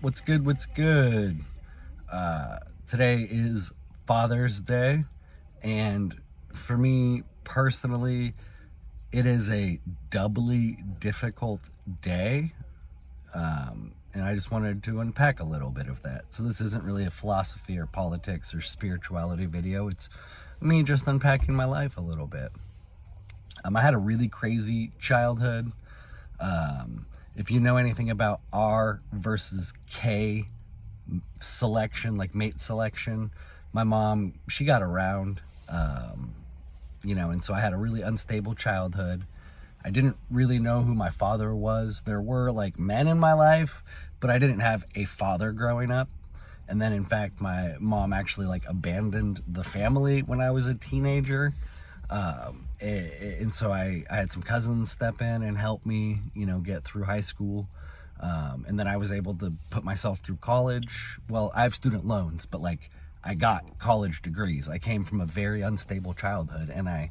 What's good? What's good? Today is Father's Day, and for me personally, it is a doubly difficult day. And I just wanted to unpack a little bit of that. So, this isn't really a philosophy or politics or spirituality video, it's me just unpacking my life a little bit. I had a really crazy childhood. If you know anything about R versus K selection, like mate selection, my mom, she got around, and so I had a really unstable childhood. I didn't really know who my father was. There were like men in my life, but I didn't have a father growing up. And then, in fact, my mom actually like abandoned the family when I was a teenager. And so I had some cousins step in and help me, get through high school. And then I was able to put myself through college. Well, I have student loans, but like I got college degrees. I came from a very unstable childhood, and I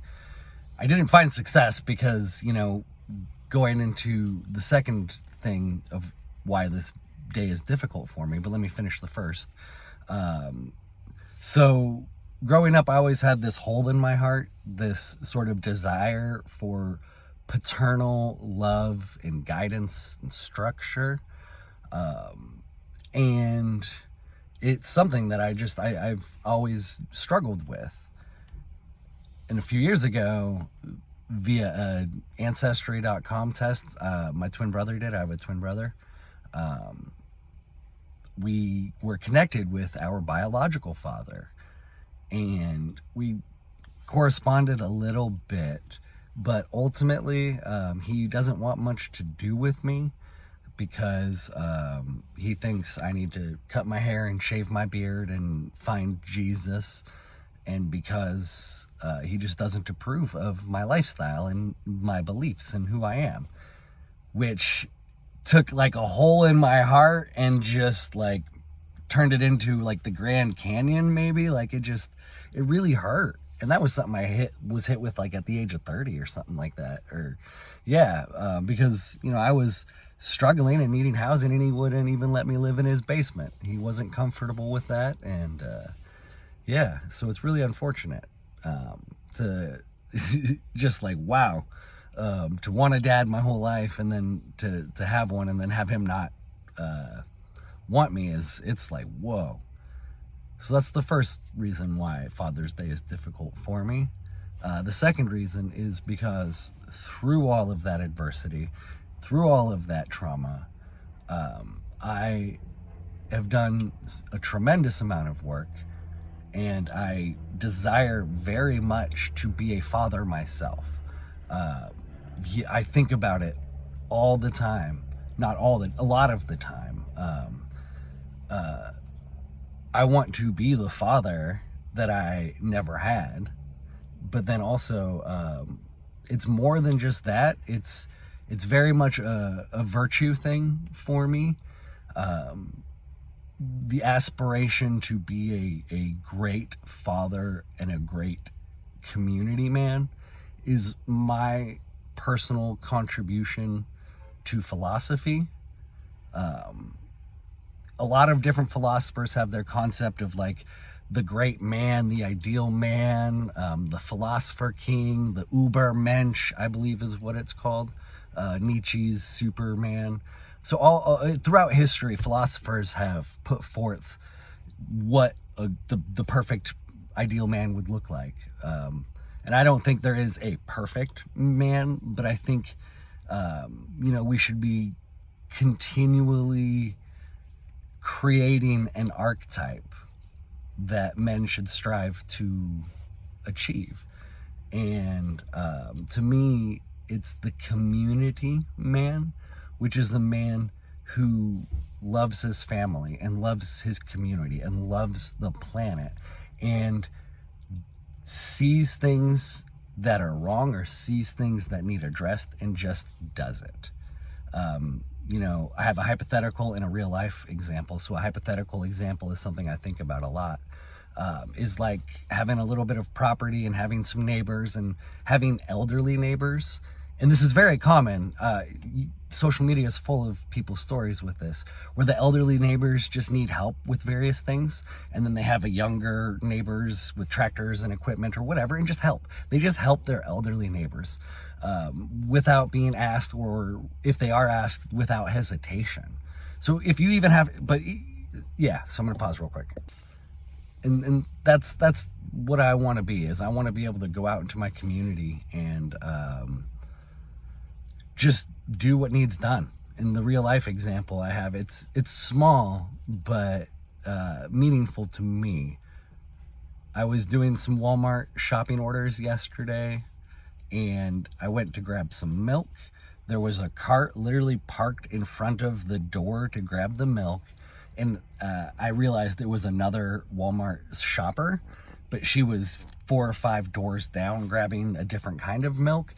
didn't find success because, going into the second thing of why this day is difficult for me, but let me finish the first. So growing up, I always had this hole in my heart, this sort of desire for paternal love and guidance and structure. And it's something that I've always struggled with. And a few years ago, via an Ancestry.com test, my twin brother did. I have a twin brother. We were connected with our biological father, and we corresponded a little bit, but ultimately he doesn't want much to do with me because he thinks I need to cut my hair and shave my beard and find Jesus, and because he just doesn't approve of my lifestyle and my beliefs and who I am, which took like a hole in my heart and just like turned it into like the Grand Canyon, maybe. Like it really hurt. And that was something I was hit with like at the age of 30 or something like that. Or because I was struggling and needing housing, and he wouldn't even let me live in his basement. He wasn't comfortable with that. And so it's really unfortunate to just like, wow, to want a dad my whole life, and then to have one and then have him not want me, it's like, whoa. So that's the first reason why Father's Day is difficult for me. The second reason is because through all of that adversity, through all of that trauma, I have done a tremendous amount of work, and I desire very much to be a father myself. I think about it all the time, a lot of the time. I want to be the father that I never had, but then also, it's more than just that. It's very much a virtue thing for me. The aspiration to be a great father and a great community man is my personal contribution to philosophy. A lot of different philosophers have their concept of like the great man, the ideal man, the philosopher king, the Ubermensch, I believe is what it's called, Nietzsche's Superman. So all throughout history, philosophers have put forth what the perfect ideal man would look like. And I don't think there is a perfect man, but I think, we should be continually creating an archetype that men should strive to achieve. And to me, it's the community man, which is the man who loves his family and loves his community and loves the planet and sees things that are wrong or sees things that need addressed and just does it. I have a hypothetical and a real life example. So a hypothetical example is something I think about a lot. Is like having a little bit of property and having some neighbors and having elderly neighbors. And this is very common. social media is full of people's stories with this, where the elderly neighbors just need help with various things, and then they have a younger neighbors with tractors and equipment or whatever, and just help. They just help their elderly neighbors without being asked, or if they are asked, without hesitation. So if you even have, but yeah, so I'm gonna pause real quick. And that's what I want to be. Is I want to be able to go out into my community and just do what needs done. In the real life example I have, it's small but meaningful to me. I was doing some Walmart shopping orders yesterday, and I went to grab some milk. There was a cart literally parked in front of the door to grab the milk, and I realized it was another Walmart shopper, but she was 4 or 5 doors down grabbing a different kind of milk.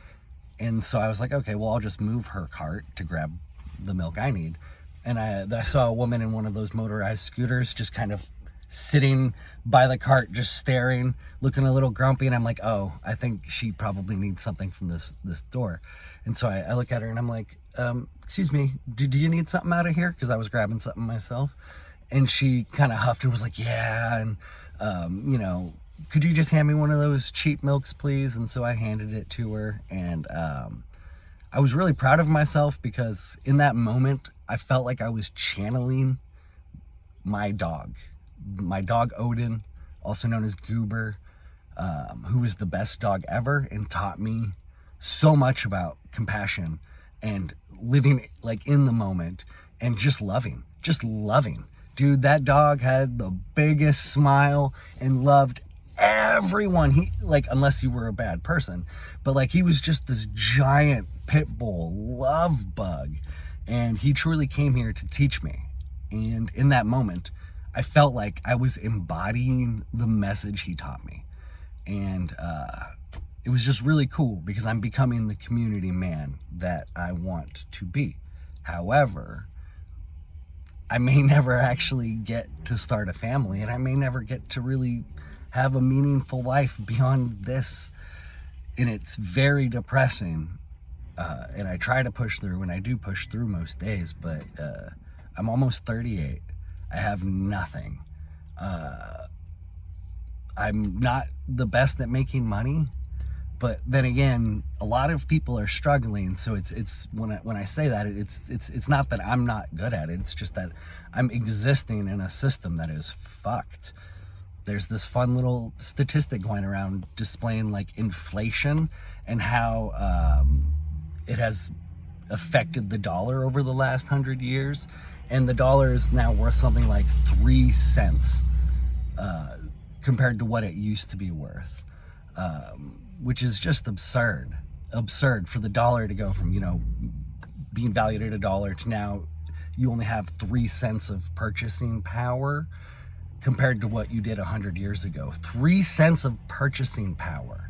And so I was like, okay, well, I'll just move her cart to grab the milk I need. And I saw a woman in one of those motorized scooters just kind of sitting by the cart, just staring, looking a little grumpy. And I'm like, oh, I think she probably needs something from this door. And so I look at her and I'm like, excuse me, do you need something out of here? Because I was grabbing something myself. And she kind of huffed and was like, yeah. And, you know, could you just hand me one of those cheap milks, please? And so I handed it to her. And I was really proud of myself, because in that moment, I felt like I was channeling my dog Odin, also known as Goober, who was the best dog ever and taught me so much about compassion and living like in the moment and just loving. Dude, that dog had the biggest smile and loved everyone. He, like, unless you were a bad person, but like, he was just this giant pit bull love bug, and he truly came here to teach me. And in that moment, I felt like I was embodying the message he taught me. And it was just really cool, because I'm becoming the community man that I want to be. However, I may never actually get to start a family, and I may never get to really have a meaningful life beyond this. And it's very depressing. And I try to push through, and I do push through most days, but I'm almost 38. I have nothing. I'm not the best at making money, but then again, a lot of people are struggling. So it's when I say that, it's not that I'm not good at it. It's just that I'm existing in a system that is fucked. There's this fun little statistic going around displaying like inflation and how it has affected the dollar over the last 100 years. And the dollar is now worth something like 3 cents compared to what it used to be worth, which is just absurd for the dollar to go from, you know, being valued at $1 to now you only have 3 cents of purchasing power compared to what you did 100 years ago. 3 cents of purchasing power.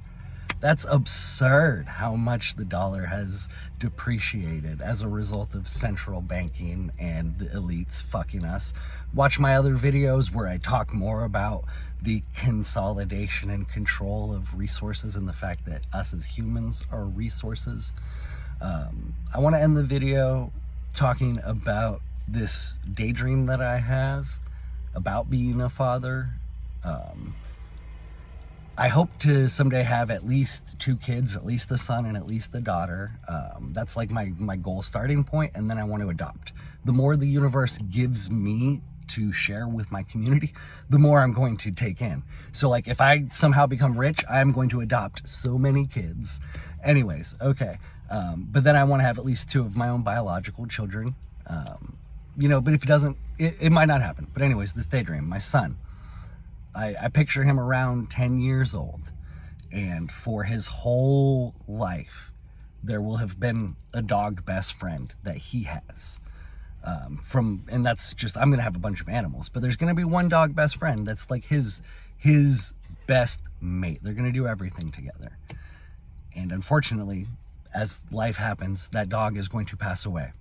That's absurd how much the dollar has depreciated as a result of central banking and the elites fucking us. Watch my other videos where I talk more about the consolidation and control of resources and the fact that us as humans are resources. I want to end the video talking about this daydream that I have about being a father. I hope to someday have at least 2 kids, at least a son and at least a daughter. That's like my goal starting point, and then I want to adopt. The more the universe gives me to share with my community, the more I'm going to take in. So like, if I somehow become rich, I'm going to adopt so many kids. Anyways, okay. But then I want to have at least 2 of my own biological children. You know, but if it doesn't, it might not happen. But anyways, this daydream, my son, I picture him around 10 years old, and for his whole life, there will have been a dog best friend that he has. And that's just, I'm going to have a bunch of animals, but there's going to be one dog best friend that's like his best mate. They're going to do everything together. And unfortunately, as life happens, that dog is going to pass away.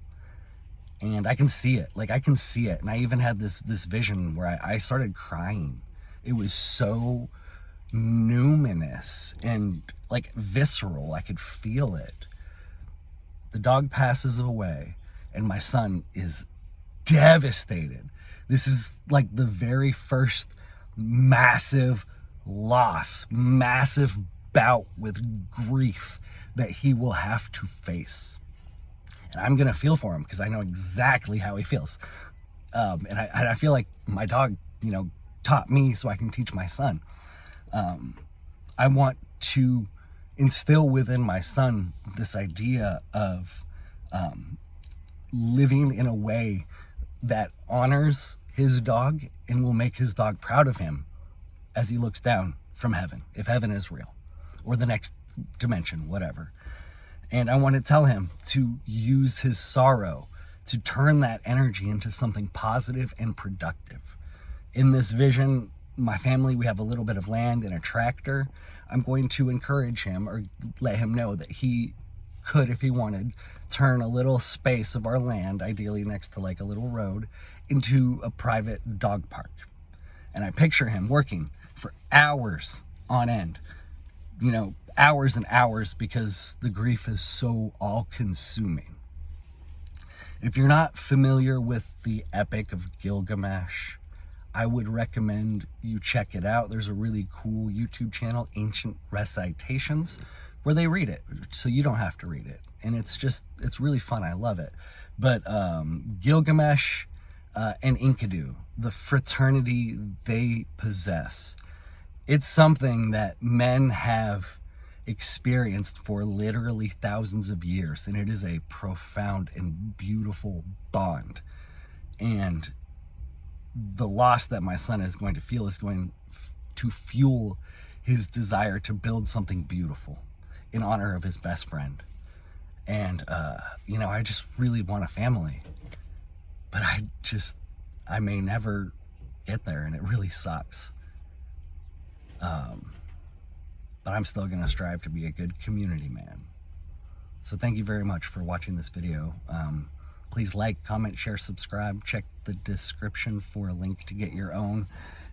And I can see it. Like, I can see it. And I even had this vision where I started crying. It was so numinous and like visceral. I could feel it. the dog passes away and my son is devastated. This is like the very first massive loss, massive bout with grief that he will have to face. And I'm going to feel for him because I know exactly how he feels. And I feel like my dog, taught me so I can teach my son. I want to instill within my son this idea of living in a way that honors his dog and will make his dog proud of him as he looks down from heaven, if heaven is real, or the next dimension, whatever. And I want to tell him to use his sorrow to turn that energy into something positive and productive. In this vision, my family, we have a little bit of land and a tractor. I'm going to encourage him or let him know that he could, if he wanted, turn a little space of our land, ideally next to like a little road, into a private dog park. And I picture him working for hours on end, hours and hours, because the grief is so all-consuming. If you're not familiar with the Epic of Gilgamesh, I would recommend you check it out. There's a really cool YouTube channel, Ancient Recitations, where they read it, so you don't have to read it. And it's really fun. I love it. But Gilgamesh and Enkidu, the fraternity they possess, it's something that men have experienced for literally thousands of years, and it is a profound and beautiful bond. And the loss that my son is going to feel is going to fuel his desire to build something beautiful in honor of his best friend. And I just really want a family, but I may never get there, and it really sucks. But I'm still going to strive to be a good community man. So thank you very much for watching this video. Please like, comment, share, subscribe. Check the description for a link to get your own.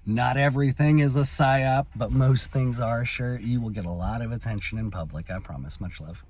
Not everything is a psyop, but most things are. Sure, you will get a lot of attention in public, I promise. Much love.